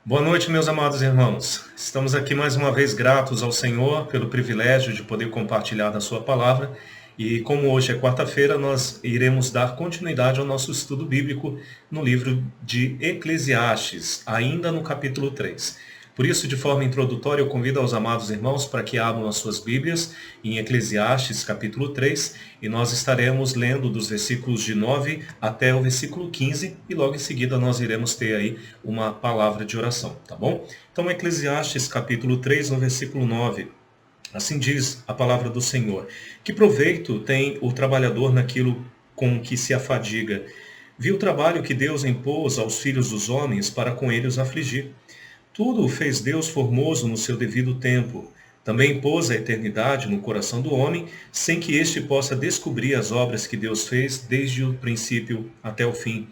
Boa noite, meus amados irmãos. Estamos aqui mais uma vez gratos ao Senhor pelo privilégio de poder compartilhar da sua palavra. E como hoje é quarta-feira, nós iremos dar continuidade ao nosso estudo bíblico no livro de Eclesiastes, ainda no capítulo 3. Por isso, de forma introdutória, eu convido aos amados irmãos para que abram as suas Bíblias em Eclesiastes, capítulo 3, e nós estaremos lendo dos versículos de 9 até o versículo 15, e logo em seguida nós iremos ter aí uma palavra de oração, tá bom? Então, Eclesiastes, capítulo 3, no versículo 9, assim diz a palavra do Senhor: que proveito tem o trabalhador naquilo com que se afadiga? Viu o trabalho que Deus impôs aos filhos dos homens para com ele os afligir. Tudo fez Deus formoso no seu devido tempo. Também pôs a eternidade no coração do homem, sem que este possa descobrir as obras que Deus fez desde o princípio até o fim.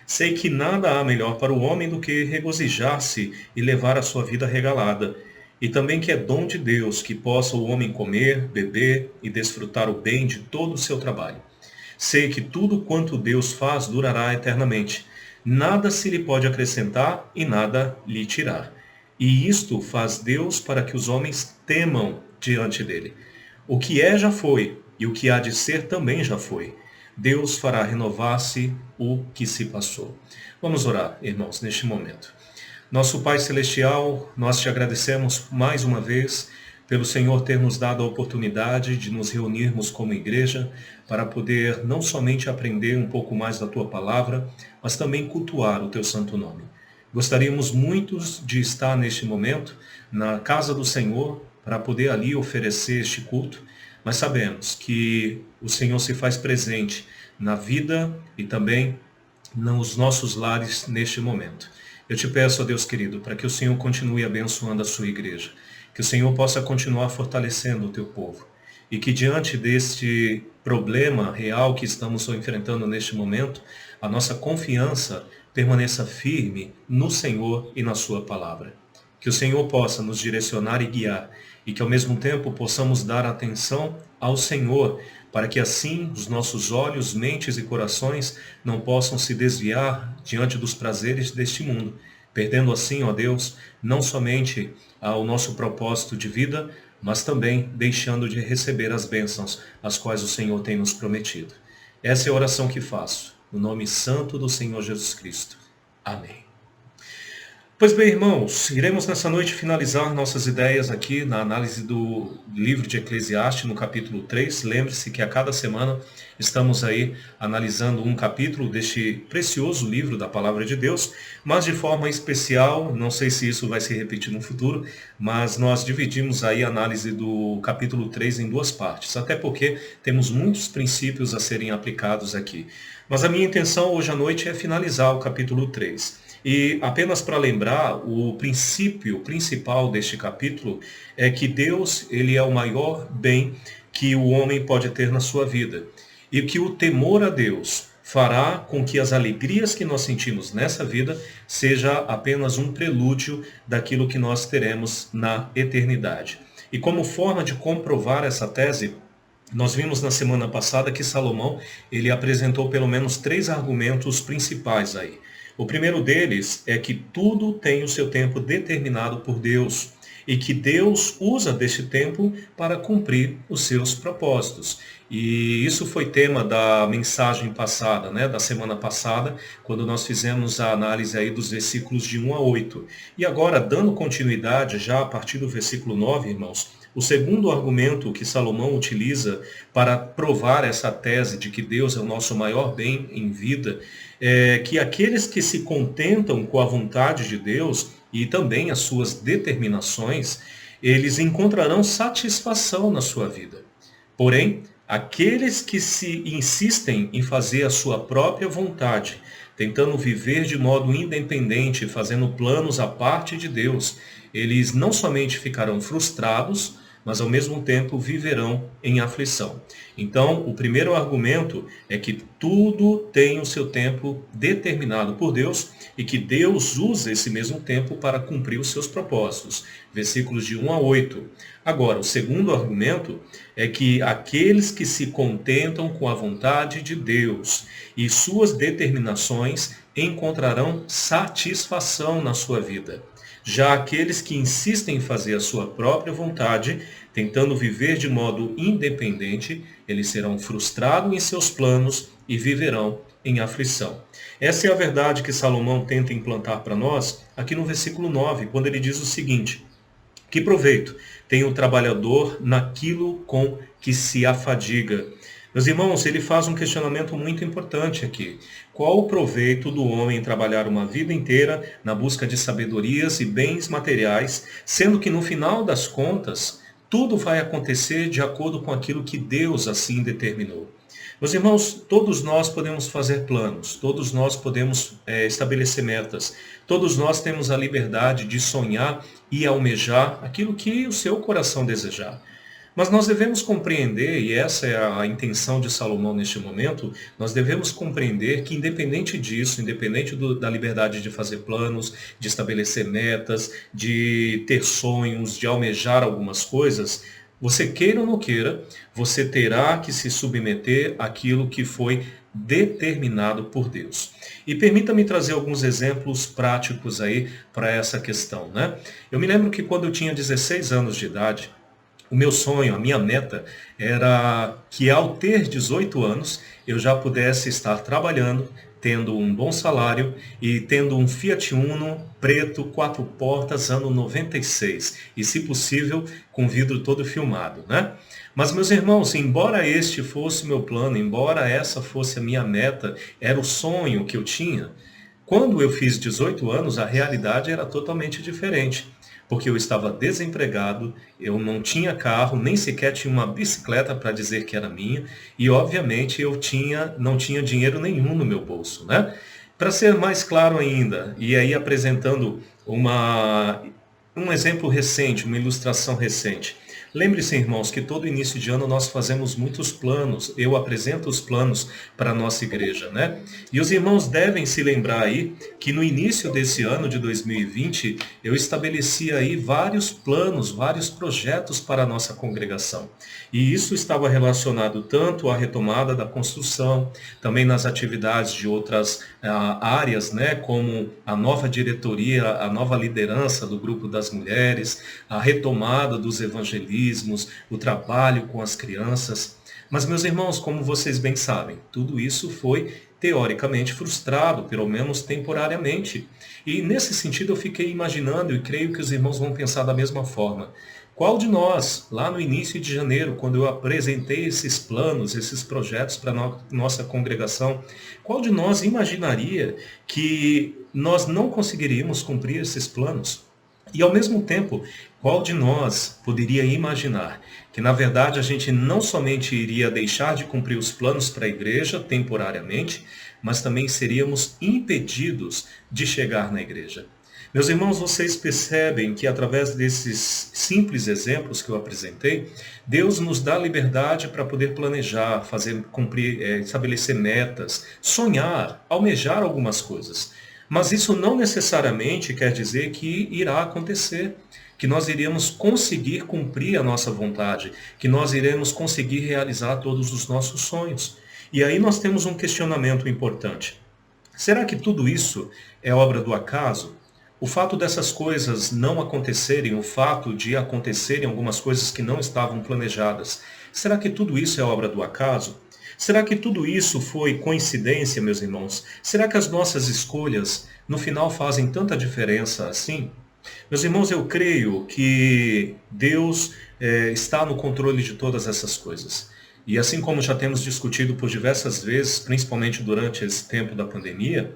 Sei que nada há melhor para o homem do que regozijar-se e levar a sua vida regalada. E também que é dom de Deus que possa o homem comer, beber e desfrutar o bem de todo o seu trabalho. Sei que tudo quanto Deus faz durará eternamente. Nada se lhe pode acrescentar e nada lhe tirar. E isto faz Deus para que os homens temam diante dele. O que é já foi, e o que há de ser também já foi. Deus fará renovar-se o que se passou. Vamos orar, irmãos, neste momento. Nosso Pai Celestial, nós te agradecemos mais uma vez pelo Senhor ter nos dado a oportunidade de nos reunirmos como igreja para poder não somente aprender um pouco mais da Tua palavra, mas também cultuar o Teu santo nome. Gostaríamos muitos de estar neste momento na casa do Senhor para poder ali oferecer este culto, mas sabemos que o Senhor se faz presente na vida e também nos nossos lares neste momento. Eu te peço, ó Deus querido, para que o Senhor continue abençoando a sua igreja, que o Senhor possa continuar fortalecendo o teu povo e que diante deste problema real que estamos enfrentando neste momento, a nossa confiança permaneça firme no Senhor e na sua palavra. Que o Senhor possa nos direcionar e guiar e que ao mesmo tempo possamos dar atenção ao Senhor, para que assim os nossos olhos, mentes e corações não possam se desviar diante dos prazeres deste mundo, perdendo assim, ó Deus, não somente o nosso propósito de vida, mas também deixando de receber as bênçãos as quais o Senhor tem nos prometido. Essa é a oração que faço, no nome santo do Senhor Jesus Cristo. Amém. Pois bem, irmãos, iremos nessa noite finalizar nossas ideias aqui na análise do livro de Eclesiastes, no capítulo 3. Lembre-se que a cada semana estamos aí analisando um capítulo deste precioso livro da Palavra de Deus, mas de forma especial, não sei se isso vai se repetir no futuro, mas nós dividimos aí a análise do capítulo 3 em duas partes, até porque temos muitos princípios a serem aplicados aqui. Mas a minha intenção hoje à noite é finalizar o capítulo 3. E apenas para lembrar, o princípio principal deste capítulo é que Deus, ele é o maior bem que o homem pode ter na sua vida. E que o temor a Deus fará com que as alegrias que nós sentimos nessa vida seja apenas um prelúdio daquilo que nós teremos na eternidade. E como forma de comprovar essa tese, nós vimos na semana passada que Salomão, ele apresentou pelo menos 3 argumentos principais aí. O primeiro deles é que tudo tem o seu tempo determinado por Deus e que Deus usa deste tempo para cumprir os seus propósitos. E isso foi tema da mensagem passada, né, da semana passada, quando nós fizemos a análise aí dos versículos de 1 a 8. E agora, dando continuidade já a partir do versículo 9, irmãos, o segundo argumento que Salomão utiliza para provar essa tese de que Deus é o nosso maior bem em vida é que aqueles que se contentam com a vontade de Deus e também as suas determinações, eles encontrarão satisfação na sua vida. Porém, aqueles que se insistem em fazer a sua própria vontade, tentando viver de modo independente, fazendo planos à parte de Deus, eles não somente ficarão frustrados, mas ao mesmo tempo viverão em aflição. Então, o primeiro argumento é que tudo tem o seu tempo determinado por Deus e que Deus usa esse mesmo tempo para cumprir os seus propósitos. Versículos de 1 a 8. Agora, o segundo argumento é que aqueles que se contentam com a vontade de Deus e suas determinações encontrarão satisfação na sua vida. Já aqueles que insistem em fazer a sua própria vontade, tentando viver de modo independente, eles serão frustrados em seus planos e viverão em aflição. Essa é a verdade que Salomão tenta implantar para nós aqui no versículo 9, quando ele diz o seguinte: que proveito tem o trabalhador naquilo com que se afadiga? Meus irmãos, ele faz um questionamento muito importante aqui. Qual o proveito do homem em trabalhar uma vida inteira na busca de sabedorias e bens materiais, sendo que no final das contas, tudo vai acontecer de acordo com aquilo que Deus assim determinou? Meus irmãos, todos nós podemos fazer planos, todos nós podemos estabelecer metas, todos nós temos a liberdade de sonhar e almejar aquilo que o seu coração desejar. Mas nós devemos compreender, e essa é a intenção de Salomão neste momento, nós devemos compreender que independente disso, independente da liberdade de fazer planos, de estabelecer metas, de ter sonhos, de almejar algumas coisas, você queira ou não queira, você terá que se submeter àquilo que foi determinado por Deus. E permita-me trazer alguns exemplos práticos aí para essa questão, né? Eu me lembro que quando eu tinha 16 anos de idade, o meu sonho, a minha meta, era que ao ter 18 anos, eu já pudesse estar trabalhando, tendo um bom salário e tendo um Fiat Uno preto, 4 portas, ano 96. E, se possível, com vidro todo filmado, né? Mas, meus irmãos, embora este fosse o meu plano, embora essa fosse a minha meta, era o sonho que eu tinha, quando eu fiz 18 anos, a realidade era totalmente diferente. Porque eu estava desempregado, eu não tinha carro, nem sequer tinha uma bicicleta para dizer que era minha, e obviamente eu não tinha dinheiro nenhum no meu bolso, né? Para ser mais claro ainda, e aí apresentando um exemplo recente, uma ilustração recente. Lembre-se, irmãos, que todo início de ano nós fazemos muitos planos. Eu apresento os planos para a nossa igreja, né? E os irmãos devem se lembrar aí que no início desse ano de 2020, eu estabeleci aí vários planos, vários projetos para a nossa congregação. E isso estava relacionado tanto à retomada da construção, também nas atividades de outras áreas, né? Como a nova diretoria, a nova liderança do grupo das mulheres, a retomada dos evangelistas, o trabalho com as crianças. Mas, meus irmãos, como vocês bem sabem, tudo isso foi teoricamente frustrado, pelo menos temporariamente. E nesse sentido eu fiquei imaginando, e creio que os irmãos vão pensar da mesma forma. Qual de nós, lá no início de janeiro, quando eu apresentei esses planos, esses projetos para a nossa congregação, qual de nós imaginaria que nós não conseguiríamos cumprir esses planos? E ao mesmo tempo, qual de nós poderia imaginar que na verdade a gente não somente iria deixar de cumprir os planos para a igreja temporariamente, mas também seríamos impedidos de chegar na igreja? Meus irmãos, vocês percebem que através desses simples exemplos que eu apresentei, Deus nos dá liberdade para poder planejar, fazer cumprir, estabelecer metas, sonhar, almejar algumas coisas. Mas isso não necessariamente quer dizer que irá acontecer, que nós iremos conseguir cumprir a nossa vontade, que nós iremos conseguir realizar todos os nossos sonhos. E aí nós temos um questionamento importante. Será que tudo isso é obra do acaso? O fato dessas coisas não acontecerem, o fato de acontecerem algumas coisas que não estavam planejadas, será que tudo isso é obra do acaso? Será que tudo isso foi coincidência, meus irmãos? Será que as nossas escolhas, no final, fazem tanta diferença assim? Meus irmãos, eu creio que Deus está no controle de todas essas coisas. E assim como já temos discutido por diversas vezes, principalmente durante esse tempo da pandemia,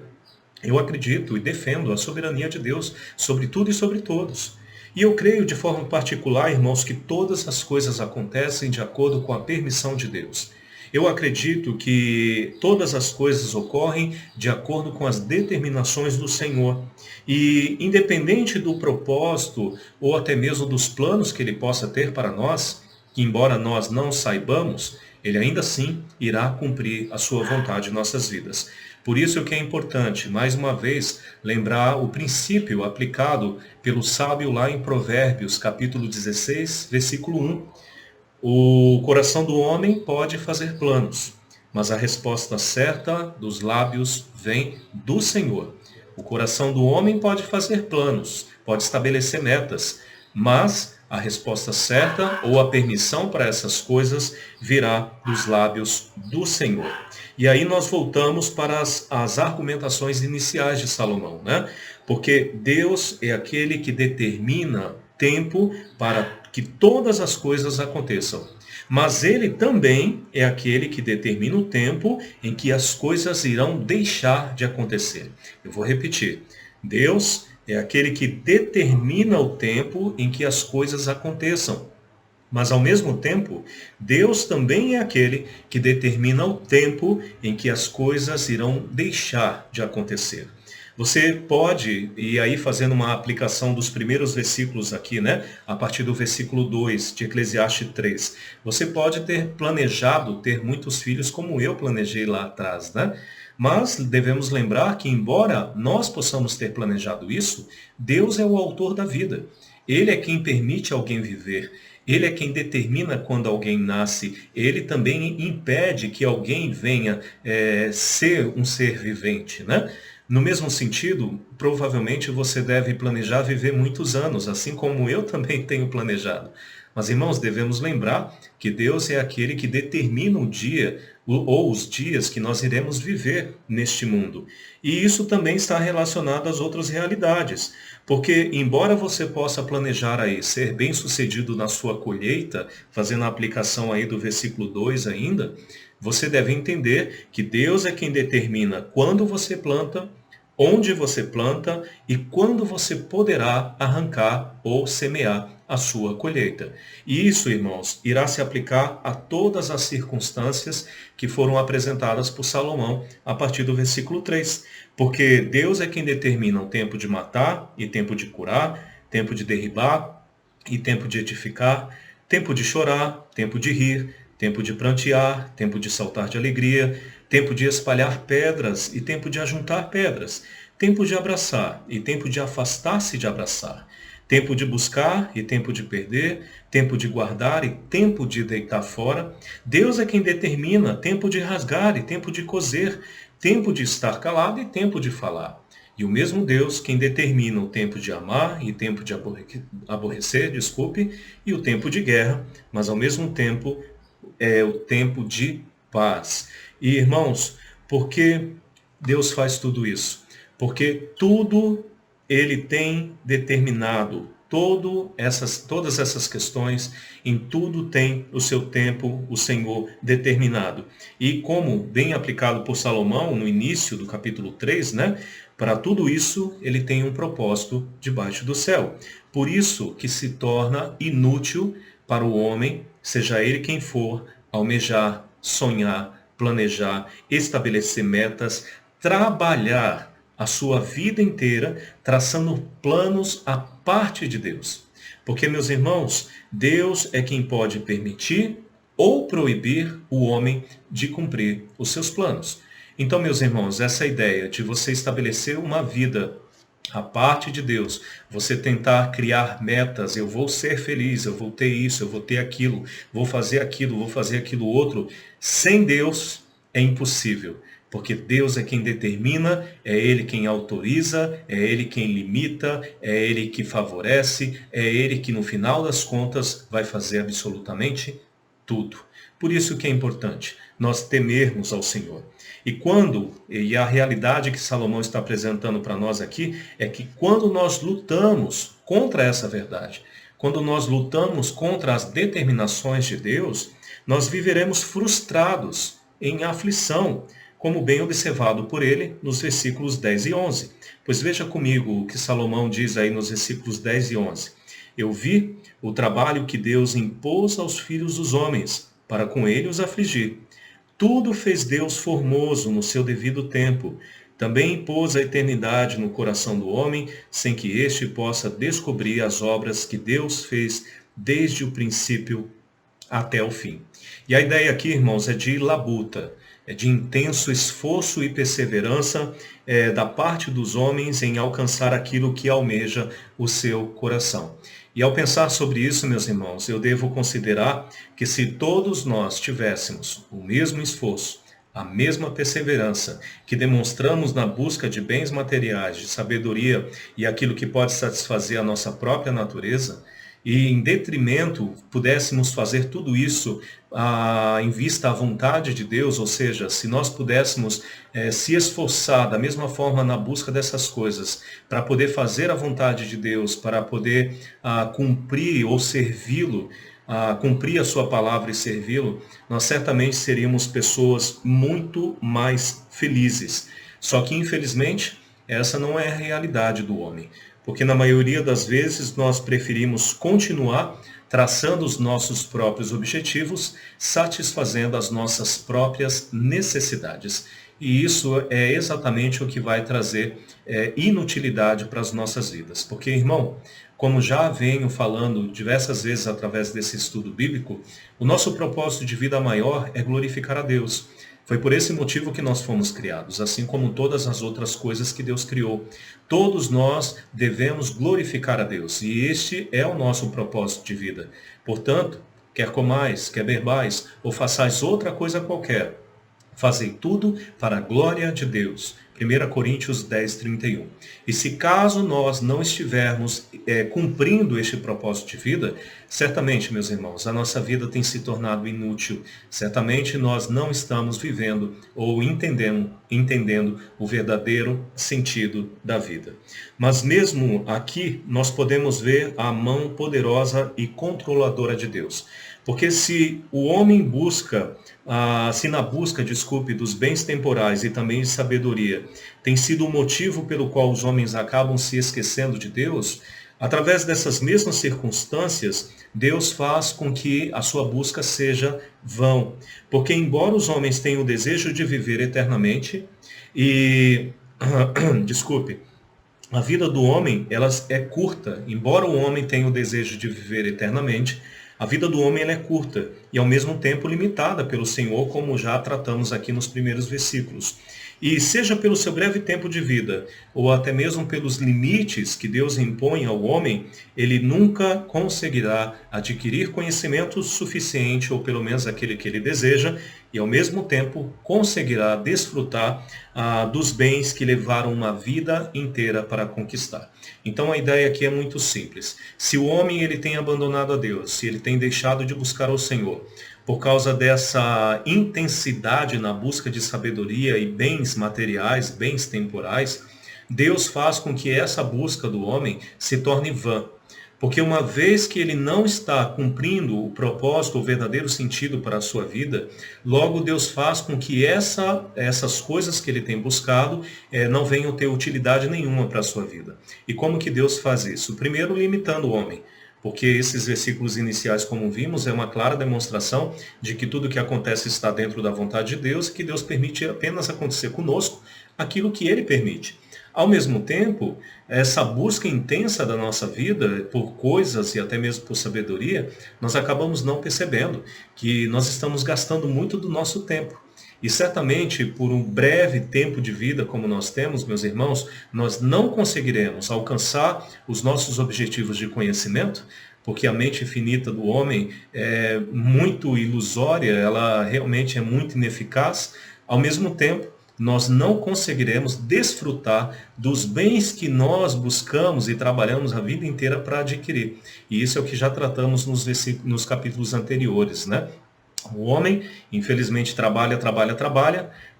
eu acredito e defendo a soberania de Deus sobre tudo e sobre todos. E eu creio de forma particular, irmãos, que todas as coisas acontecem de acordo com a permissão de Deus. Eu acredito que todas as coisas ocorrem de acordo com as determinações do Senhor. E independente do propósito ou até mesmo dos planos que Ele possa ter para nós, que embora nós não saibamos, Ele ainda assim irá cumprir a sua vontade em nossas vidas. Por isso que é importante, mais uma vez, lembrar o princípio aplicado pelo sábio lá em Provérbios, capítulo 16, versículo 1. O coração do homem pode fazer planos, mas a resposta certa dos lábios vem do Senhor. O coração do homem pode fazer planos, pode estabelecer metas, mas a resposta certa ou a permissão para essas coisas virá dos lábios do Senhor. E aí nós voltamos para as argumentações iniciais de Salomão, né? Porque Deus é aquele que determina tempo para que todas as coisas aconteçam. Mas ele também é aquele que determina o tempo em que as coisas irão deixar de acontecer. Eu vou repetir. Deus é aquele que determina o tempo em que as coisas aconteçam. Mas, ao mesmo tempo, Deus também é aquele que determina o tempo em que as coisas irão deixar de acontecer. Você pode, e aí fazendo uma aplicação dos primeiros versículos aqui, né? A partir do versículo 2 de Eclesiastes 3. Você pode ter planejado ter muitos filhos como eu planejei lá atrás, né? Mas devemos lembrar que, embora nós possamos ter planejado isso, Deus é o autor da vida. Ele é quem permite alguém viver. Ele é quem determina quando alguém nasce. Ele também impede que alguém venha ser um ser vivente, né? No mesmo sentido, provavelmente você deve planejar viver muitos anos, assim como eu também tenho planejado. Mas, irmãos, devemos lembrar que Deus é aquele que determina o dia ou os dias que nós iremos viver neste mundo. E isso também está relacionado às outras realidades. Porque, embora você possa planejar aí ser bem-sucedido na sua colheita, fazendo a aplicação aí do versículo 2 ainda, você deve entender que Deus é quem determina quando você planta, onde você planta e quando você poderá arrancar ou semear a sua colheita. E isso, irmãos, irá se aplicar a todas as circunstâncias que foram apresentadas por Salomão a partir do versículo 3. Porque Deus é quem determina o tempo de matar e tempo de curar, tempo de derribar e tempo de edificar, tempo de chorar, tempo de rir, tempo de prantear, tempo de saltar de alegria, tempo de espalhar pedras e tempo de ajuntar pedras, tempo de abraçar e tempo de afastar-se de abraçar, tempo de buscar e tempo de perder, tempo de guardar e tempo de deitar fora. Deus é quem determina tempo de rasgar e tempo de coser, tempo de estar calado e tempo de falar. E o mesmo Deus quem determina o tempo de amar e tempo de aborrecer, e o tempo de guerra, mas ao mesmo tempo é o tempo de paz. E, irmãos, por que Deus faz tudo isso? Porque tudo Ele tem determinado. Todas essas questões, em tudo tem o seu tempo, o Senhor determinado. E como bem aplicado por Salomão no início do capítulo 3, né? Para tudo isso, ele tem um propósito debaixo do céu. Por isso que se torna inútil para o homem, seja ele quem for, almejar, sonhar, planejar, estabelecer metas, trabalhar a sua vida inteira traçando planos à parte de Deus. Porque, meus irmãos, Deus é quem pode permitir ou proibir o homem de cumprir os seus planos. Então, meus irmãos, essa ideia de você estabelecer uma vida à parte de Deus, você tentar criar metas, eu vou ser feliz, eu vou ter isso, eu vou ter aquilo, vou fazer aquilo outro, sem Deus é impossível. Porque Deus é quem determina, é Ele quem autoriza, é Ele quem limita, é Ele que favorece, é Ele que no final das contas vai fazer absolutamente tudo. Por isso que é importante nós temermos ao Senhor. E a realidade que Salomão está apresentando para nós aqui, é que quando nós lutamos contra essa verdade, quando nós lutamos contra as determinações de Deus, nós viveremos frustrados, em aflição, como bem observado por ele nos versículos 10 e 11. Pois veja comigo o que Salomão diz aí nos versículos 10 e 11. Eu vi o trabalho que Deus impôs aos filhos dos homens, para com ele os afligir. Tudo fez Deus formoso no seu devido tempo. Também impôs a eternidade no coração do homem, sem que este possa descobrir as obras que Deus fez desde o princípio até o fim. E a ideia aqui, irmãos, é de labuta, é de intenso esforço e perseverança da parte dos homens em alcançar aquilo que almeja o seu coração. E ao pensar sobre isso, meus irmãos, eu devo considerar que se todos nós tivéssemos o mesmo esforço, a mesma perseverança que demonstramos na busca de bens materiais, de sabedoria e aquilo que pode satisfazer a nossa própria natureza, e em detrimento pudéssemos fazer tudo isso em vista à vontade de Deus, ou seja, se nós pudéssemos se esforçar da mesma forma na busca dessas coisas, para poder fazer a vontade de Deus, para poder cumprir ou servi-lo, cumprir a sua palavra e servi-lo, nós certamente seríamos pessoas muito mais felizes. Só que, infelizmente, essa não é a realidade do homem. Porque na maioria das vezes nós preferimos continuar traçando os nossos próprios objetivos, satisfazendo as nossas próprias necessidades. E isso é exatamente o que vai trazer inutilidade para as nossas vidas. Porque, irmão, como já venho falando diversas vezes através desse estudo bíblico, o nosso propósito de vida maior é glorificar a Deus. Foi por esse motivo que nós fomos criados, assim como todas as outras coisas que Deus criou. Todos nós devemos glorificar a Deus, e este é o nosso propósito de vida. Portanto, quer comais, quer bebais, ou façais outra coisa qualquer, fazei tudo para a glória de Deus. 1 Coríntios 10, 31. E se caso nós não estivermos cumprindo este propósito de vida, certamente, meus irmãos, a nossa vida tem se tornado inútil. Certamente nós não estamos vivendo ou entendendo o verdadeiro sentido da vida. Mas mesmo aqui, nós podemos ver a mão poderosa e controladora de Deus. Porque se o homem busca, se na busca, dos bens temporais e também de sabedoria, tem sido o motivo pelo qual os homens acabam se esquecendo de Deus, através dessas mesmas circunstâncias, Deus faz com que a sua busca seja vã. Porque embora os homens tenham o desejo de viver eternamente, a vida do homem ela é curta, embora o homem tenha o desejo de viver eternamente, a vida do homem ela é curta e ao mesmo tempo limitada pelo Senhor, como já tratamos aqui nos primeiros versículos. E seja pelo seu breve tempo de vida, ou até mesmo pelos limites que Deus impõe ao homem, ele nunca conseguirá adquirir conhecimento suficiente, ou pelo menos aquele que ele deseja, e ao mesmo tempo conseguirá desfrutar dos bens que levaram uma vida inteira para conquistar. Então a ideia aqui é muito simples. Se o homem ele tem abandonado a Deus, se ele tem deixado de buscar ao Senhor, por causa dessa intensidade na busca de sabedoria e bens materiais, bens temporais, Deus faz com que essa busca do homem se torne vã. Porque uma vez que ele não está cumprindo o propósito, o verdadeiro sentido para a sua vida, logo Deus faz com que essas coisas que ele tem buscado não venham ter utilidade nenhuma para a sua vida. E como que Deus faz isso? Primeiro, limitando o homem. Porque esses versículos iniciais, como vimos, é uma clara demonstração de que tudo que acontece está dentro da vontade de Deus e que Deus permite apenas acontecer conosco aquilo que Ele permite. Ao mesmo tempo, essa busca intensa da nossa vida por coisas e até mesmo por sabedoria, nós acabamos não percebendo que nós estamos gastando muito do nosso tempo. E certamente, por um breve tempo de vida como nós temos, meus irmãos, nós não conseguiremos alcançar os nossos objetivos de conhecimento, porque a mente finita do homem é muito ilusória, ela realmente é muito ineficaz. Ao mesmo tempo, nós não conseguiremos desfrutar dos bens que nós buscamos e trabalhamos a vida inteira para adquirir. E isso é o que já tratamos nos capítulos anteriores, né? O homem, infelizmente, trabalha,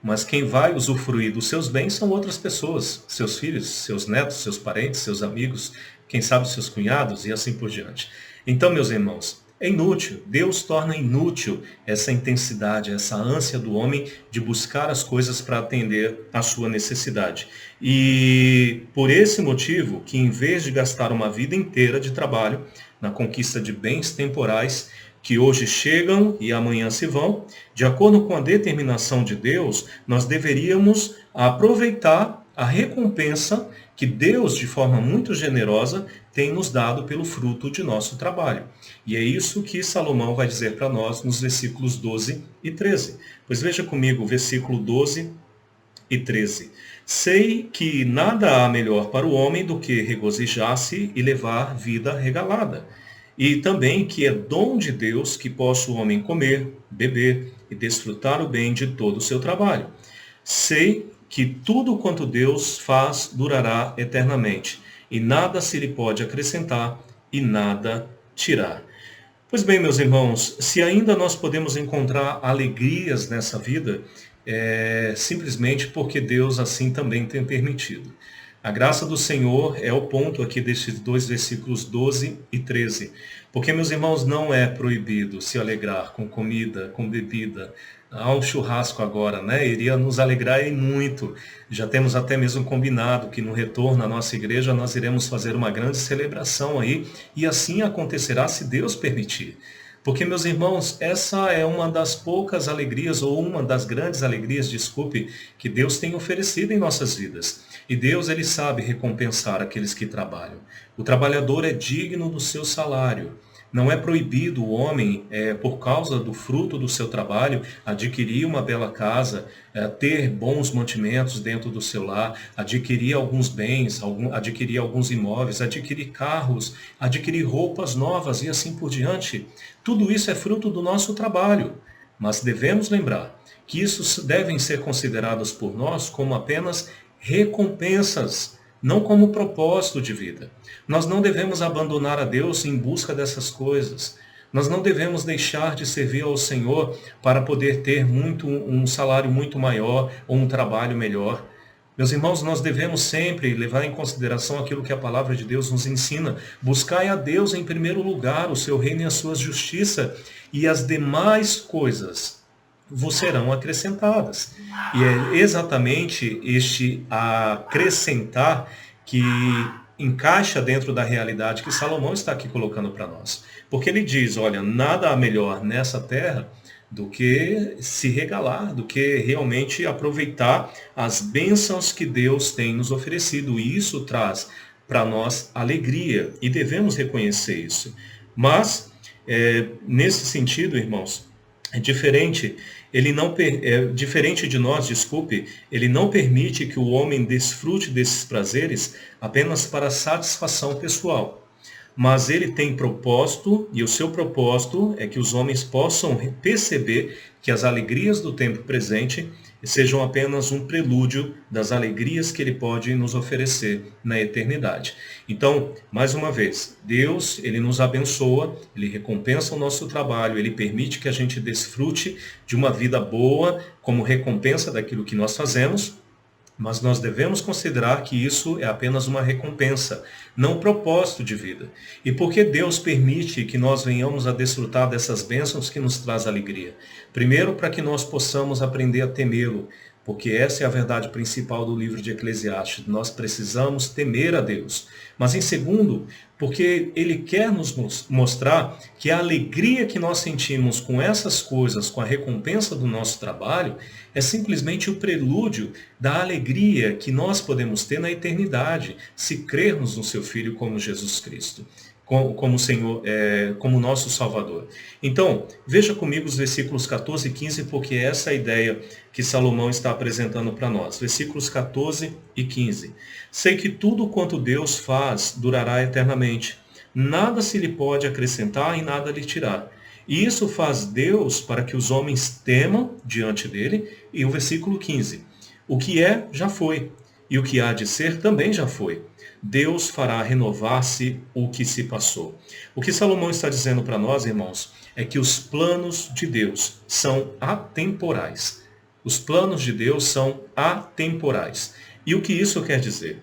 mas quem vai usufruir dos seus bens são outras pessoas, seus filhos, seus netos, seus parentes, seus amigos, quem sabe seus cunhados e assim por diante. Então, meus irmãos, é inútil, Deus torna inútil essa intensidade, essa ânsia do homem de buscar as coisas para atender à sua necessidade. E por esse motivo, que em vez de gastar uma vida inteira de trabalho na conquista de bens temporais, que hoje chegam e amanhã se vão, de acordo com a determinação de Deus, nós deveríamos aproveitar a recompensa que Deus, de forma muito generosa, tem nos dado pelo fruto de nosso trabalho. E é isso que Salomão vai dizer para nós nos versículos 12 e 13. Pois veja comigo o versículo 12 e 13. Sei que nada há melhor para o homem do que regozijar-se e levar vida regalada. e também que é dom de Deus que possa o homem comer, beber e desfrutar o bem de todo o seu trabalho. Sei que tudo quanto Deus faz durará eternamente, e nada se lhe pode acrescentar e nada tirar. Pois bem, meus irmãos, se ainda nós podemos encontrar alegrias nessa vida, é simplesmente porque Deus assim também tem permitido. A graça do Senhor é o ponto aqui desses dois versículos 12 e 13. Porque, meus irmãos, não é proibido se alegrar com comida, com bebida. Há um churrasco agora, né? Iria nos alegrar e muito. Já temos até mesmo combinado que no retorno à nossa igreja nós iremos fazer uma grande celebração aí, e assim acontecerá se Deus permitir. Porque, meus irmãos, essa é uma das poucas alegrias, ou uma das grandes alegrias, desculpe, que Deus tem oferecido em nossas vidas. E Deus, ele sabe recompensar aqueles que trabalham. O trabalhador é digno do seu salário. Não é proibido o homem, por causa do fruto do seu trabalho, adquirir uma bela casa, ter bons mantimentos dentro do seu lar, adquirir alguns bens, adquirir alguns imóveis, adquirir carros, adquirir roupas novas e assim por diante. Tudo isso é fruto do nosso trabalho. Mas devemos lembrar que isso devem ser considerados por nós como apenas recompensas, não como propósito de vida. Nós não devemos abandonar a Deus em busca dessas coisas. Nós não devemos deixar de servir ao Senhor para poder ter um salário muito maior ou um trabalho melhor. Meus irmãos, nós devemos sempre levar em consideração aquilo que a palavra de Deus nos ensina. Buscai a Deus em primeiro lugar, o seu reino e a sua justiça, e as demais coisas vos serão acrescentadas. E é exatamente este acrescentar que encaixa dentro da realidade que Salomão está aqui colocando para nós. Porque ele diz, olha, nada há melhor nessa terra do que se regalar, do que realmente aproveitar as bênçãos que Deus tem nos oferecido. E isso traz para nós alegria, e devemos reconhecer isso. Mas, nesse sentido, irmãos, é diferente. Diferente de nós, desculpe, ele não permite que o homem desfrute desses prazeres apenas para satisfação pessoal. Mas ele tem propósito, e o seu propósito é que os homens possam perceber que as alegrias do tempo presente sejam apenas um prelúdio das alegrias que ele pode nos oferecer na eternidade. Então, mais uma vez, Deus, ele nos abençoa, ele recompensa o nosso trabalho, ele permite que a gente desfrute de uma vida boa como recompensa daquilo que nós fazemos. Mas nós devemos considerar que isso é apenas uma recompensa, não um propósito de vida. E por que Deus permite que nós venhamos a desfrutar dessas bênçãos que nos traz alegria? Primeiro, para que nós possamos aprender a temê-lo, porque essa é a verdade principal do livro de Eclesiastes. Nós precisamos temer a Deus. Mas em segundo, porque ele quer nos mostrar que a alegria que nós sentimos com essas coisas, com a recompensa do nosso trabalho, é simplesmente o prelúdio da alegria que nós podemos ter na eternidade, se crermos no seu Filho como Jesus Cristo, como Senhor, como nosso Salvador. Então, veja comigo os versículos 14 e 15, porque essa é a ideia que Salomão está apresentando para nós. Versículos 14 e 15. Sei que tudo quanto Deus faz durará eternamente. Nada se lhe pode acrescentar e nada lhe tirar. E isso faz Deus para que os homens temam diante dele. E o versículo 15. O que é, já foi. E o que há de ser, também já foi. Deus fará renovar-se o que se passou. O que Salomão está dizendo para nós, irmãos, é que os planos de Deus são atemporais. Os planos de Deus são atemporais. E o que isso quer dizer?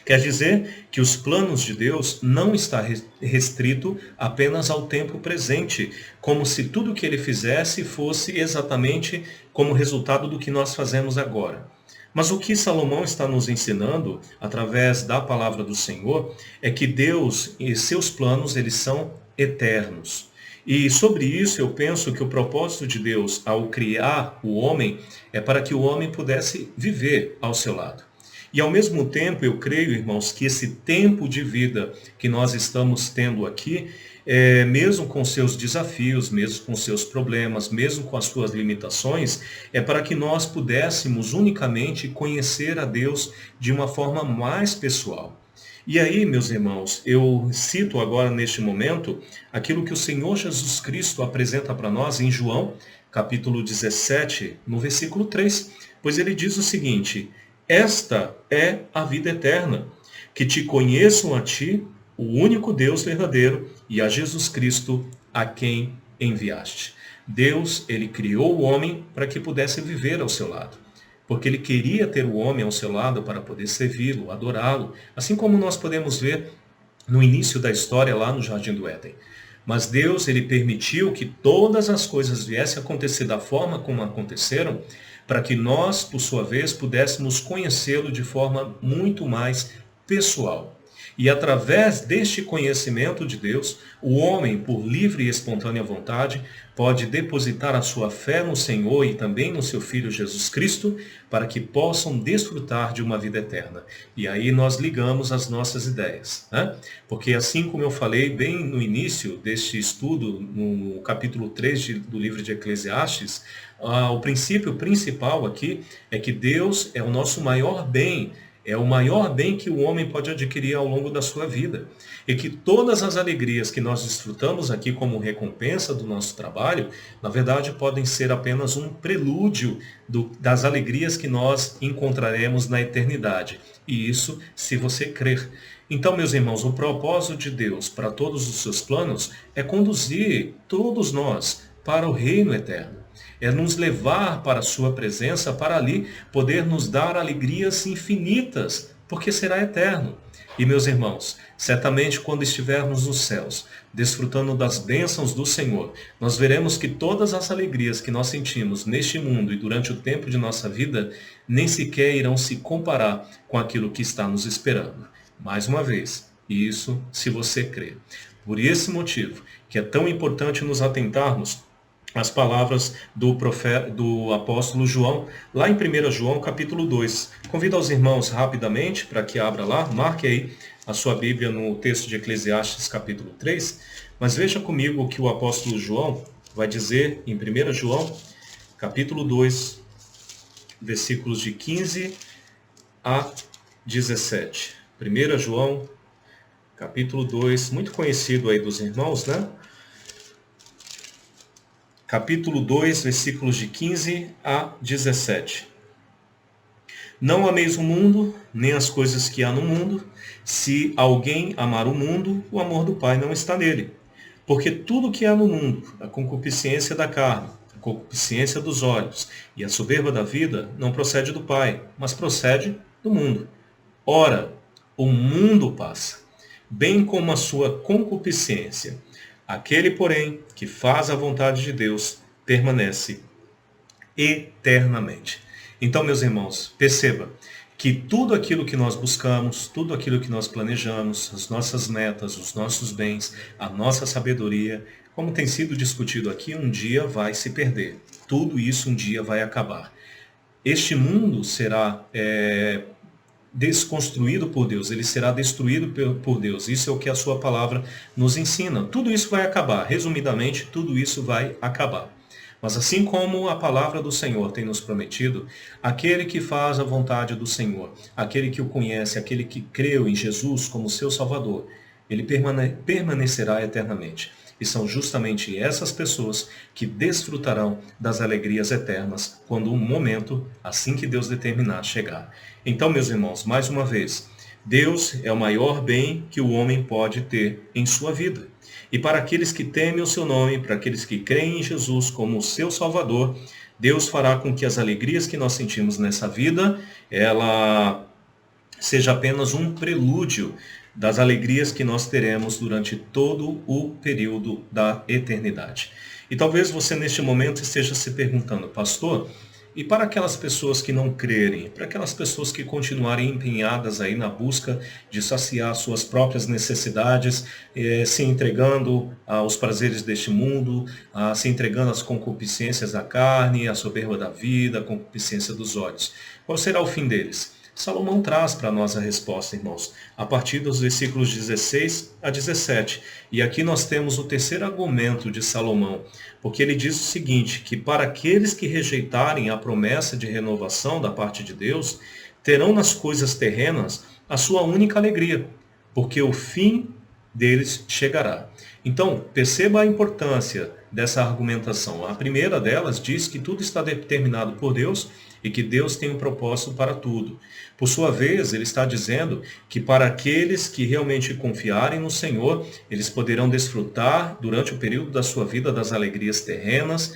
Quer dizer que os planos de Deus não está restrito apenas ao tempo presente, como se tudo que ele fizesse fosse exatamente como resultado do que nós fazemos agora. Mas o que Salomão está nos ensinando, através da palavra do Senhor, é que Deus e seus planos, eles são eternos. E sobre isso eu penso que o propósito de Deus ao criar o homem é para que o homem pudesse viver ao seu lado. E ao mesmo tempo eu creio, irmãos, que esse tempo de vida que nós estamos tendo aqui, mesmo com seus desafios, mesmo com seus problemas, mesmo com as suas limitações, é para que nós pudéssemos unicamente conhecer a Deus de uma forma mais pessoal. E aí, meus irmãos, eu cito agora neste momento aquilo que o Senhor Jesus Cristo apresenta para nós em João, capítulo 17, no versículo 3, pois ele diz o seguinte: esta é a vida eterna, que te conheçam a ti, o único Deus verdadeiro, e a Jesus Cristo, a quem enviaste. Deus, ele criou o homem para que pudesse viver ao seu lado, porque ele queria ter o homem ao seu lado para poder servi-lo, adorá-lo, assim como nós podemos ver no início da história lá no Jardim do Éden. Mas Deus, ele permitiu que todas as coisas viessem a acontecer da forma como aconteceram, para que nós, por sua vez, pudéssemos conhecê-lo de forma muito mais pessoal. E através deste conhecimento de Deus, o homem, por livre e espontânea vontade, pode depositar a sua fé no Senhor e também no seu Filho Jesus Cristo, para que possam desfrutar de uma vida eterna. E aí nós ligamos as nossas ideias, né? Porque assim como eu falei bem no início deste estudo, no capítulo 3 do livro de Eclesiastes, o princípio principal aqui é que Deus é o nosso maior bem. É o maior bem que o homem pode adquirir ao longo da sua vida. E que todas as alegrias que nós desfrutamos aqui como recompensa do nosso trabalho, na verdade, podem ser apenas um prelúdio das alegrias que nós encontraremos na eternidade. E isso se você crer. Então, meus irmãos, o propósito de Deus para todos os seus planos é conduzir todos nós para o reino eterno. É nos levar para a sua presença, para ali poder nos dar alegrias infinitas, porque será eterno. E meus irmãos, certamente quando estivermos nos céus, desfrutando das bênçãos do Senhor, nós veremos que todas as alegrias que nós sentimos neste mundo e durante o tempo de nossa vida, nem sequer irão se comparar com aquilo que está nos esperando. Mais uma vez, isso se você crer. Por esse motivo, que é tão importante nos atentarmos as palavras do apóstolo João, lá em 1 João capítulo 2. Convido aos irmãos rapidamente para que abra lá, marque aí a sua Bíblia no texto de Eclesiastes capítulo 3, mas veja comigo o que o apóstolo João vai dizer em 1 João capítulo 2, versículos de 15 a 17. 1 João capítulo 2, muito conhecido aí dos irmãos, né? Capítulo 2, versículos de 15 a 17. Não ameis o mundo, nem as coisas que há no mundo. Se alguém amar o mundo, o amor do Pai não está nele. Porque tudo que há no mundo, a concupiscência da carne, a concupiscência dos olhos e a soberba da vida, não procede do Pai, mas procede do mundo. Ora, o mundo passa, bem como a sua concupiscência. Aquele, porém, que faz a vontade de Deus, permanece eternamente. Então, meus irmãos, perceba que tudo aquilo que nós buscamos, tudo aquilo que nós planejamos, as nossas metas, os nossos bens, a nossa sabedoria, como tem sido discutido aqui, um dia vai se perder. Tudo isso um dia vai acabar. Este mundo será desconstruído por Deus, ele será destruído por Deus. Isso é o que a sua palavra nos ensina. Tudo isso vai acabar. Resumidamente, tudo isso vai acabar. Mas assim como a palavra do Senhor tem nos prometido, aquele que faz a vontade do Senhor, aquele que o conhece, aquele que creu em Jesus como seu Salvador, ele permanecerá eternamente. E são justamente essas pessoas que desfrutarão das alegrias eternas quando o momento, assim que Deus determinar, chegar. Então, meus irmãos, mais uma vez, Deus é o maior bem que o homem pode ter em sua vida. E para aqueles que temem o seu nome, para aqueles que creem em Jesus como o seu Salvador, Deus fará com que as alegrias que nós sentimos nessa vida, ela seja apenas um prelúdio das alegrias que nós teremos durante todo o período da eternidade. E talvez você neste momento esteja se perguntando, pastor, e para aquelas pessoas que não crerem, para aquelas pessoas que continuarem empenhadas aí na busca de saciar suas próprias necessidades, se entregando aos prazeres deste mundo, se entregando às concupiscências da carne, à soberba da vida, à concupiscência dos olhos. Qual será o fim deles? Salomão traz para nós a resposta, irmãos, a partir dos versículos 16 a 17. E aqui nós temos o terceiro argumento de Salomão, porque ele diz o seguinte, que para aqueles que rejeitarem a promessa de renovação da parte de Deus, terão nas coisas terrenas a sua única alegria, porque o fim deles chegará. Então, perceba a importância dessa argumentação. A primeira delas diz que tudo está determinado por Deus e que Deus tem um propósito para tudo. Por sua vez, ele está dizendo que para aqueles que realmente confiarem no Senhor, eles poderão desfrutar durante o período da sua vida das alegrias terrenas,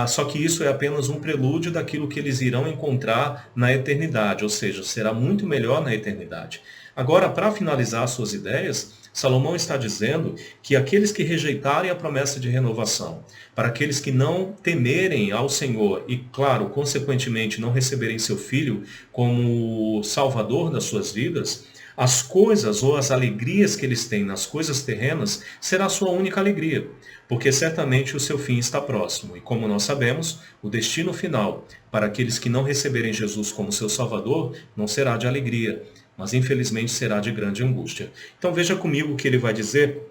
só que isso é apenas um prelúdio daquilo que eles irão encontrar na eternidade, ou seja, será muito melhor na eternidade. Agora, para finalizar suas ideias, Salomão está dizendo que aqueles que rejeitarem a promessa de renovação, para aqueles que não temerem ao Senhor e, claro, consequentemente não receberem seu filho como salvador das suas vidas, as coisas ou as alegrias que eles têm nas coisas terrenas será a sua única alegria, porque certamente o seu fim está próximo. E como nós sabemos, o destino final para aqueles que não receberem Jesus como seu salvador não será de alegria, mas infelizmente será de grande angústia. Então veja comigo o que ele vai dizer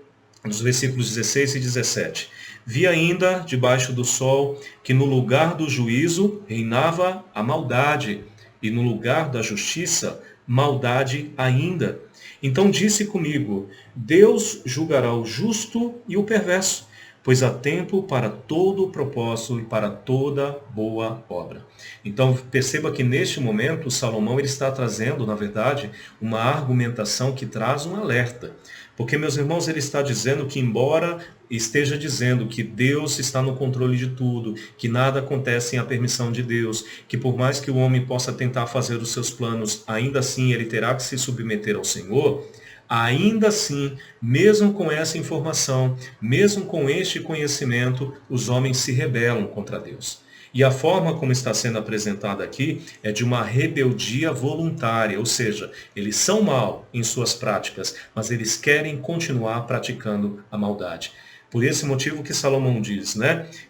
nos versículos 16 e 17. Vi ainda, debaixo do sol, que no lugar do juízo reinava a maldade, e no lugar da justiça, maldade ainda. Então disse comigo, Deus julgará o justo e o perverso, pois há tempo para todo o propósito e para toda boa obra. Então perceba que neste momento Salomão ele está trazendo, na verdade, uma argumentação que traz um alerta. Porque, meus irmãos, ele está dizendo que embora esteja dizendo que Deus está no controle de tudo, que nada acontece sem a permissão de Deus, que por mais que o homem possa tentar fazer os seus planos, ainda assim ele terá que se submeter ao Senhor, ainda assim, mesmo com essa informação, mesmo com este conhecimento, os homens se rebelam contra Deus. E a forma como está sendo apresentada aqui é de uma rebeldia voluntária, ou seja, eles são mal em suas práticas, mas eles querem continuar praticando a maldade. Por esse motivo que Salomão diz,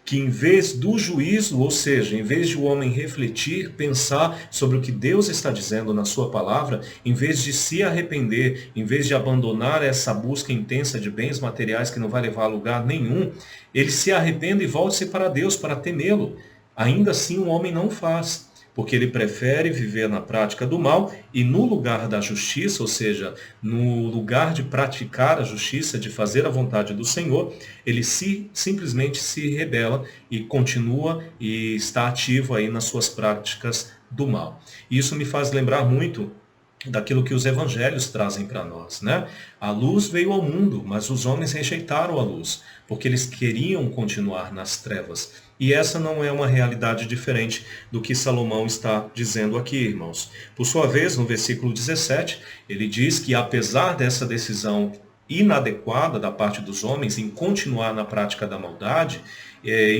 que em vez do juízo, ou seja, em vez de o homem refletir, pensar sobre o que Deus está dizendo na sua palavra, em vez de se arrepender, em vez de abandonar essa busca intensa de bens materiais que não vai levar a lugar nenhum, ele se arrepende e volte-se para Deus para temê-lo. Ainda assim o homem não faz, porque ele prefere viver na prática do mal e no lugar da justiça, ou seja, no lugar de praticar a justiça, de fazer a vontade do Senhor, ele simplesmente se rebela e continua e está ativo aí nas suas práticas do mal. Isso me faz lembrar muito daquilo que os evangelhos trazem para nós, A luz veio ao mundo, mas os homens rejeitaram a luz, porque eles queriam continuar nas trevas. E essa não é uma realidade diferente do que Salomão está dizendo aqui, irmãos. Por sua vez, no versículo 17, ele diz que apesar dessa decisão inadequada da parte dos homens em continuar na prática da maldade,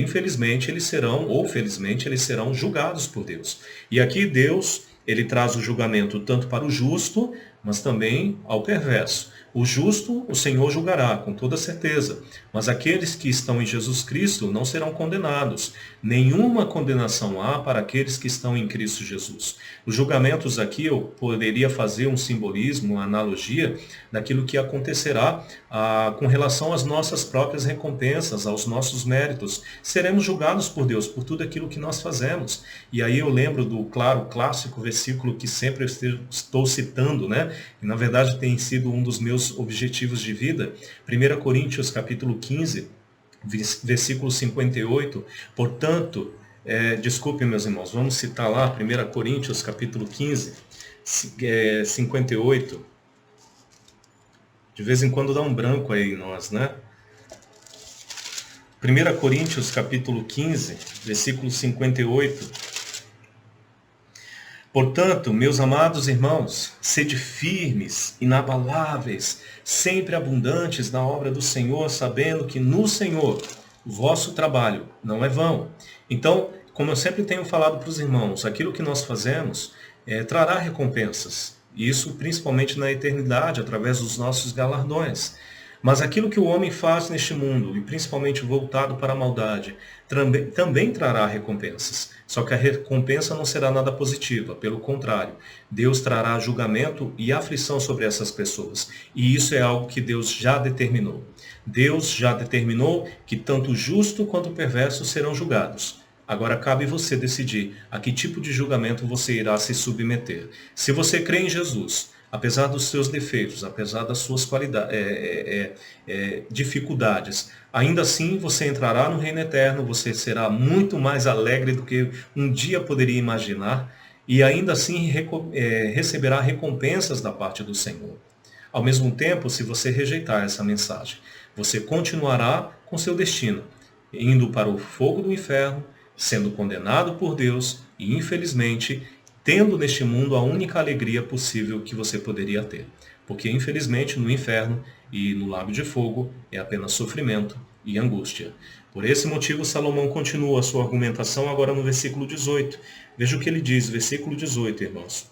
infelizmente eles serão, ou felizmente eles serão julgados por Deus. E aqui Deus, ele traz o julgamento tanto para o justo, mas também ao perverso. O justo, o Senhor julgará, com toda certeza. Mas aqueles que estão em Jesus Cristo não serão condenados. Nenhuma condenação há para aqueles que estão em Cristo Jesus. Os julgamentos aqui, eu poderia fazer um simbolismo, uma analogia daquilo que acontecerá com relação às nossas próprias recompensas, aos nossos méritos. Seremos julgados por Deus, por tudo aquilo que nós fazemos. E aí eu lembro do clássico versículo que sempre estou citando, E na verdade tem sido um dos meus objetivos de vida. 1 Coríntios capítulo 15, versículo 58. Portanto, desculpem meus irmãos, vamos citar lá 1 Coríntios capítulo 15, 58. De vez em quando dá um branco aí em nós, 1 Coríntios capítulo 15, versículo 58. Portanto, meus amados irmãos, sede firmes, inabaláveis, sempre abundantes na obra do Senhor, sabendo que no Senhor o vosso trabalho não é vão. Então, como eu sempre tenho falado para os irmãos, aquilo que nós fazemos trará recompensas. Isso principalmente na eternidade, através dos nossos galardões. Mas aquilo que o homem faz neste mundo, e principalmente voltado para a maldade, também trará recompensas. Só que a recompensa não será nada positiva, pelo contrário, Deus trará julgamento e aflição sobre essas pessoas. E isso é algo que Deus já determinou. Deus já determinou que tanto o justo quanto o perverso serão julgados. Agora cabe você decidir a que tipo de julgamento você irá se submeter. Se você crê em Jesus, apesar dos seus defeitos, apesar das suas dificuldades, ainda assim você entrará no reino eterno, você será muito mais alegre do que um dia poderia imaginar, e ainda assim receberá recompensas da parte do Senhor. Ao mesmo tempo, se você rejeitar essa mensagem, você continuará com seu destino, indo para o fogo do inferno, sendo condenado por Deus e, infelizmente, tendo neste mundo a única alegria possível que você poderia ter. Porque, infelizmente, no inferno e no lago de fogo é apenas sofrimento e angústia. Por esse motivo, Salomão continua a sua argumentação agora no versículo 18. Veja o que ele diz, versículo 18, irmãos.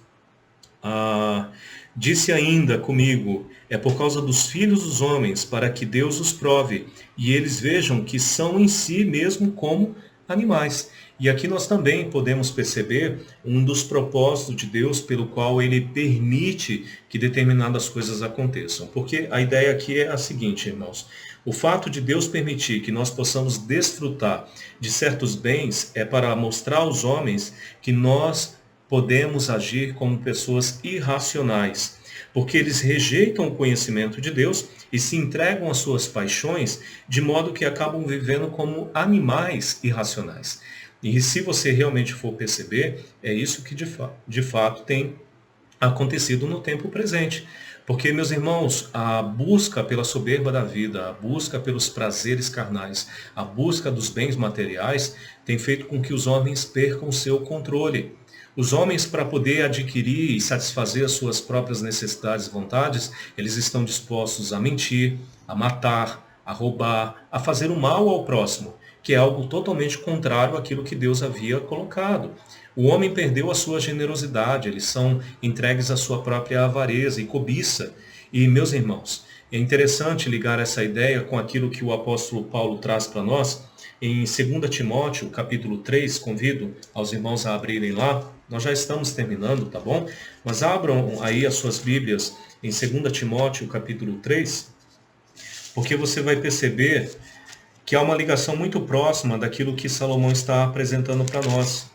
Disse ainda comigo, é por causa dos filhos dos homens, para que Deus os prove, e eles vejam que são em si mesmo como animais. E aqui nós também podemos perceber um dos propósitos de Deus pelo qual ele permite que determinadas coisas aconteçam. Porque a ideia aqui é a seguinte, irmãos. O fato de Deus permitir que nós possamos desfrutar de certos bens é para mostrar aos homens que nós podemos agir como pessoas irracionais, porque eles rejeitam o conhecimento de Deus e se entregam às suas paixões, de modo que acabam vivendo como animais irracionais. E se você realmente for perceber, é isso que de fato tem acontecido no tempo presente. Porque, meus irmãos, a busca pela soberba da vida, a busca pelos prazeres carnais, a busca dos bens materiais, tem feito com que os homens percam seu controle. Os homens, para poder adquirir e satisfazer as suas próprias necessidades e vontades, eles estão dispostos a mentir, a matar, a roubar, a fazer o mal ao próximo, que é algo totalmente contrário àquilo que Deus havia colocado. O homem perdeu a sua generosidade, eles são entregues à sua própria avareza e cobiça. E, meus irmãos, é interessante ligar essa ideia com aquilo que o apóstolo Paulo traz para nós. Em 2 Timóteo, capítulo 3, convido aos irmãos a abrirem lá. Nós já estamos terminando, tá bom? Mas abram aí as suas Bíblias em 2 Timóteo, capítulo 3, porque você vai perceber que há uma ligação muito próxima daquilo que Salomão está apresentando para nós.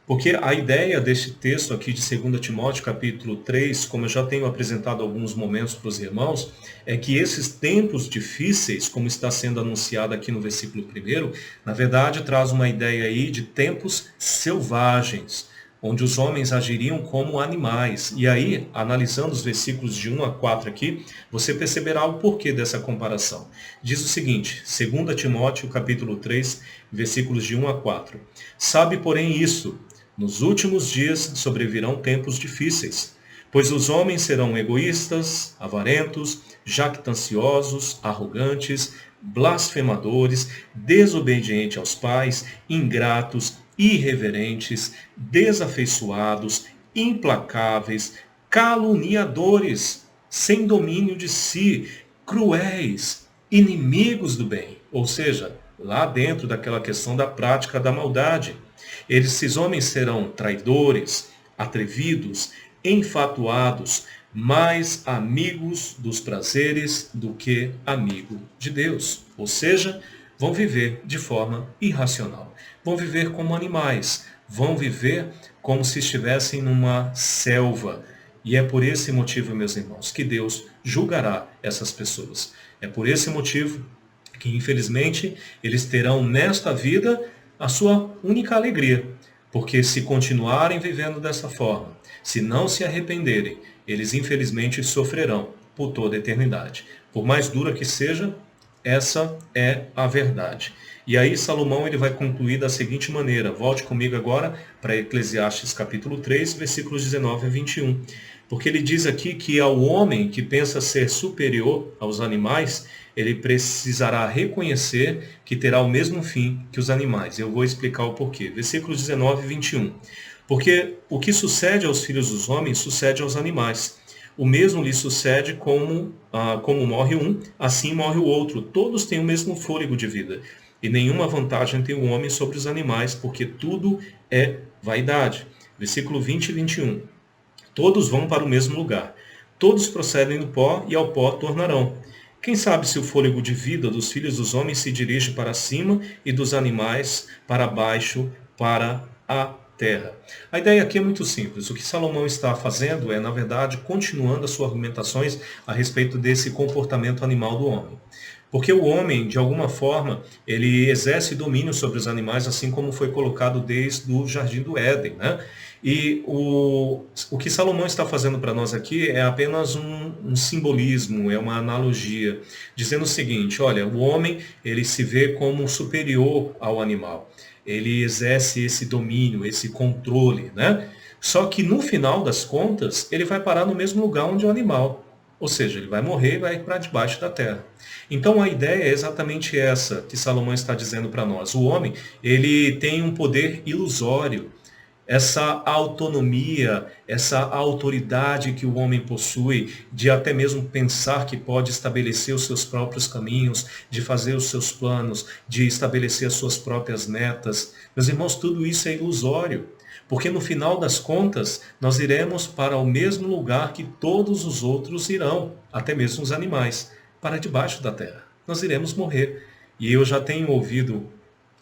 Porque a ideia deste texto aqui de 2 Timóteo, capítulo 3, como eu já tenho apresentado alguns momentos para os irmãos, é que esses tempos difíceis, como está sendo anunciado aqui no versículo 1, na verdade traz uma ideia aí de tempos selvagens, onde os homens agiriam como animais. E aí, analisando os versículos de 1 a 4 aqui, você perceberá o porquê dessa comparação. Diz o seguinte, 2 Timóteo, capítulo 3, versículos de 1 a 4. Sabe, porém, isso, nos últimos dias sobrevirão tempos difíceis, pois os homens serão egoístas, avarentos, jactanciosos, arrogantes, blasfemadores, desobedientes aos pais, ingratos, irreverentes, desafeiçoados, implacáveis, caluniadores, sem domínio de si, cruéis, inimigos do bem. Ou seja, lá dentro daquela questão da prática da maldade. Esses homens serão traidores, atrevidos, enfatuados, mais amigos dos prazeres do que amigo de Deus. Ou seja, vão viver de forma irracional. Vão viver como animais. Vão viver como se estivessem numa selva. E é por esse motivo, meus irmãos, que Deus julgará essas pessoas. É por esse motivo que, infelizmente, eles terão nesta vida a sua única alegria. Porque se continuarem vivendo dessa forma, se não se arrependerem, eles infelizmente sofrerão por toda a eternidade. Por mais dura que seja, essa é a verdade. E aí Salomão ele vai concluir da seguinte maneira. Volte comigo agora para Eclesiastes capítulo 3, versículos 19 a 21. Porque ele diz aqui que ao homem que pensa ser superior aos animais, ele precisará reconhecer que terá o mesmo fim que os animais. Eu vou explicar o porquê. Versículos 19 e 21. Porque o que sucede aos filhos dos homens, sucede aos animais. O mesmo lhe sucede como morre um, assim morre o outro. Todos têm o mesmo fôlego de vida. E nenhuma vantagem tem o homem sobre os animais, porque tudo é vaidade. Versículo 20 e 21. Todos vão para o mesmo lugar. Todos procedem do pó e ao pó tornarão. Quem sabe se o fôlego de vida dos filhos dos homens se dirige para cima e dos animais para baixo, para a terra. A ideia aqui é muito simples. O que Salomão está fazendo é, na verdade, continuando as suas argumentações a respeito desse comportamento animal do homem. Porque o homem, de alguma forma, ele exerce domínio sobre os animais, assim como foi colocado desde o Jardim do Éden, né? E o que Salomão está fazendo para nós aqui é apenas um simbolismo, é uma analogia, dizendo o seguinte: olha, o homem ele se vê como superior ao animal, ele exerce esse domínio, esse controle, né? Só que no final das contas, ele vai parar no mesmo lugar onde o animal, ou seja, ele vai morrer e vai para debaixo da terra. Então a ideia é exatamente essa que Salomão está dizendo para nós. O homem, ele tem um poder ilusório. Essa autonomia, essa autoridade que o homem possui, de até mesmo pensar que pode estabelecer os seus próprios caminhos, de fazer os seus planos, de estabelecer as suas próprias metas. Meus irmãos, tudo isso é ilusório, porque no final das contas, nós iremos para o mesmo lugar que todos os outros irão, até mesmo os animais, para debaixo da terra. Nós iremos morrer. E eu já tenho ouvido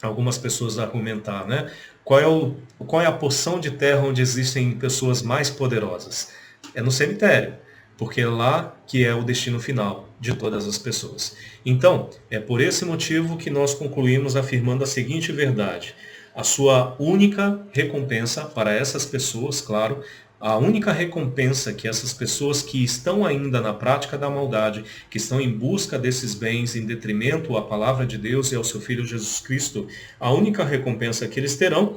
algumas pessoas argumentar, né? Qual é a porção de terra onde existem pessoas mais poderosas? É no cemitério, porque é lá que é o destino final de todas as pessoas. Então, é por esse motivo que nós concluímos afirmando a seguinte verdade: a sua única recompensa para essas pessoas, claro, a única recompensa que essas pessoas que estão ainda na prática da maldade, que estão em busca desses bens em detrimento à palavra de Deus e ao seu Filho Jesus Cristo, a única recompensa que eles terão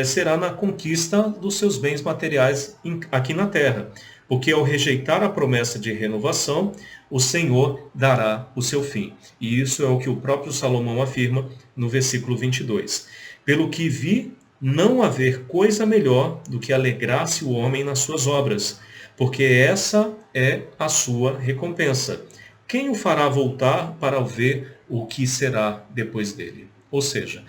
será na conquista dos seus bens materiais aqui na terra. Porque ao rejeitar a promessa de renovação, o Senhor dará o seu fim. E isso é o que o próprio Salomão afirma no versículo 22. Pelo que vi, não haver coisa melhor do que alegrar-se o homem nas suas obras, porque essa é a sua recompensa. Quem o fará voltar para ver o que será depois dele? Ou seja,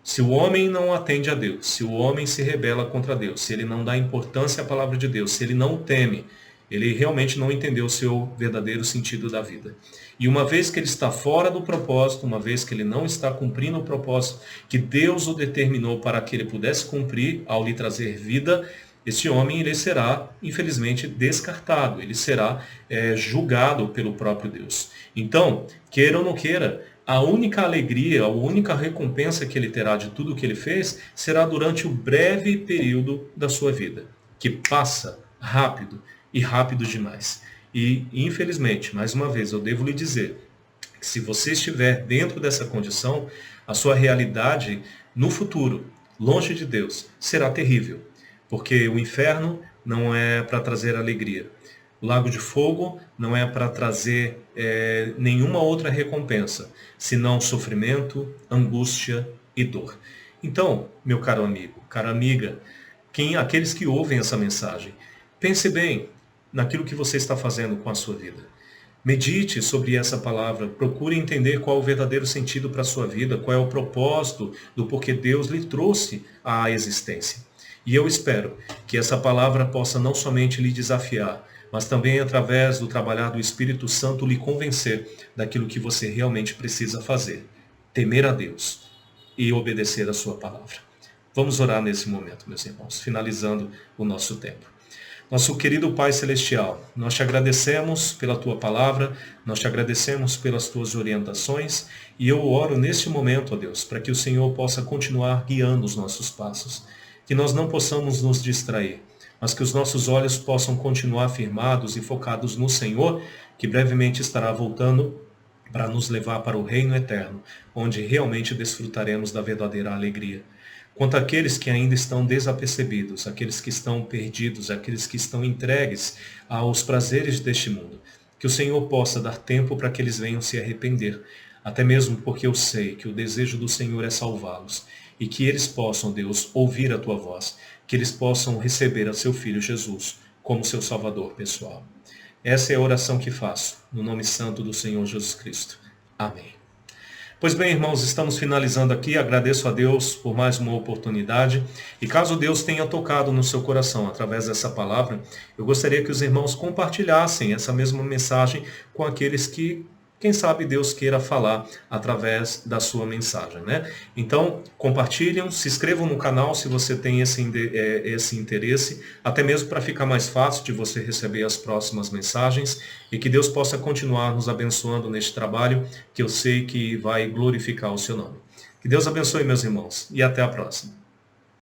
se o homem não atende a Deus, se o homem se rebela contra Deus, se ele não dá importância à palavra de Deus, se ele não o teme, ele realmente não entendeu o seu verdadeiro sentido da vida. E uma vez que ele está fora do propósito, uma vez que ele não está cumprindo o propósito que Deus o determinou para que ele pudesse cumprir ao lhe trazer vida, este homem ele será, infelizmente, descartado, ele será julgado pelo próprio Deus. Então, queira ou não queira, a única alegria, a única recompensa que ele terá de tudo o que ele fez será durante o breve período da sua vida, que passa rápido e rápido demais. E, infelizmente, mais uma vez, eu devo lhe dizer que se você estiver dentro dessa condição, a sua realidade no futuro, longe de Deus, será terrível. Porque o inferno não é para trazer alegria. O lago de fogo não é para trazer nenhuma outra recompensa, senão sofrimento, angústia e dor. Então, meu caro amigo, cara amiga, aqueles que ouvem essa mensagem, pense bem naquilo que você está fazendo com a sua vida. Medite sobre essa palavra, procure entender qual é o verdadeiro sentido para a sua vida, qual é o propósito do porquê Deus lhe trouxe à existência. E eu espero que essa palavra possa não somente lhe desafiar, mas também através do trabalhar do Espírito Santo lhe convencer daquilo que você realmente precisa fazer. Temer a Deus e obedecer a sua palavra. Vamos orar nesse momento, meus irmãos, finalizando o nosso tempo. Nosso querido Pai Celestial, nós te agradecemos pela Tua palavra, nós te agradecemos pelas Tuas orientações e eu oro neste momento, ó Deus, para que o Senhor possa continuar guiando os nossos passos, que nós não possamos nos distrair, mas que os nossos olhos possam continuar firmados e focados no Senhor, que brevemente estará voltando para nos levar para o reino eterno, onde realmente desfrutaremos da verdadeira alegria. Quanto àqueles que ainda estão desapercebidos, aqueles que estão perdidos, aqueles que estão entregues aos prazeres deste mundo, que o Senhor possa dar tempo para que eles venham se arrepender, até mesmo porque eu sei que o desejo do Senhor é salvá-los, e que eles possam, Deus, ouvir a Tua voz, que eles possam receber a Seu Filho Jesus como seu Salvador pessoal. Essa é a oração que faço, no nome santo do Senhor Jesus Cristo. Amém. Pois bem, irmãos, estamos finalizando aqui. Agradeço a Deus por mais uma oportunidade. E caso Deus tenha tocado no seu coração através dessa palavra, eu gostaria que os irmãos compartilhassem essa mesma mensagem com aqueles que quem sabe Deus queira falar através da sua mensagem, né? Então, compartilhem, se inscrevam no canal se você tem esse interesse, até mesmo para ficar mais fácil de você receber as próximas mensagens, e que Deus possa continuar nos abençoando neste trabalho, que eu sei que vai glorificar o seu nome. Que Deus abençoe, meus irmãos, e até a próxima.